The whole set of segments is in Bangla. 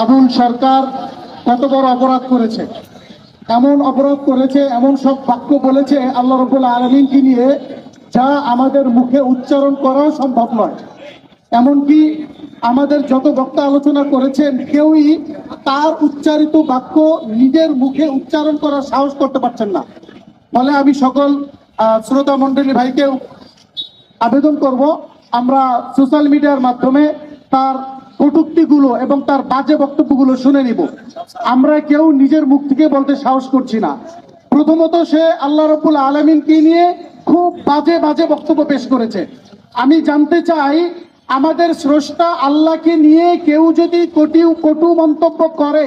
আবুল সরকার কত বড় অপরাধ করেছে, এমন অপরাধ করেছে, এমন সব বাক্য বলেছে আল্লাহ রাব্বুল আলামিনকে নিয়ে যা আমাদের মুখে উচ্চারণ করা সম্ভব নয়। এমনকি আমাদের যত বক্তা আলোচনা করেছেন কেউই তার উচ্চারিত বাক্য নিজের মুখে উচ্চারণ করার সাহস করতে পারছেন না। ফলে আমি সকল শ্রোতা মণ্ডলী ভাইকে আবেদন করব, আমরা সোশ্যাল মিডিয়ার মাধ্যমে তার কটূক্তিগুলো এবং তার বাজে বক্তব্যগুলো শুনে নিব। আমরা কেউ নিজের মুখ থেকে বলতে সাহস করছি না। প্রথমত সে আল্লাহ রাব্বুল আলামিনকে নিয়ে খুব বাজে বাজে বক্তব্য পেশ করেছে। আমি জানতে চাই, আমাদের স্রষ্টা আল্লাহকে নিয়ে কেউ যদি কটু মন্তব্য করে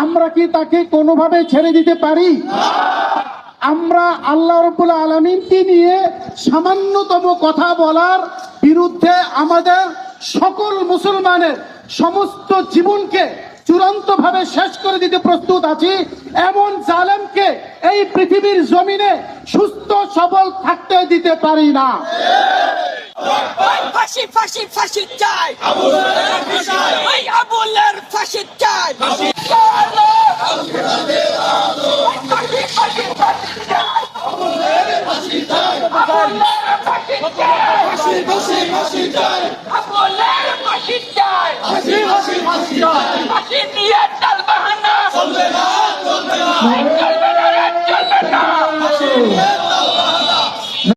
আমরা কি তাকে কোনোভাবে ছেড়ে দিতে পারি? আমরা আল্লাহ রাব্বুল আলামিনকে নিয়ে সামান্যতম কথা বলার বিরুদ্ধে আমাদের সকল মুসলমানের সমস্ত জীবনকে চূড়ান্তভাবে শেষ করে দিতে প্রস্তুত আছি। এমন জালেমকে এই পৃথিবীর জমিনে সুস্থ সবল থাকতে দিতে পারি না। ফাঁসি ফাঁসি ফাঁসি চাই, আবুলের ফাঁসি চাই।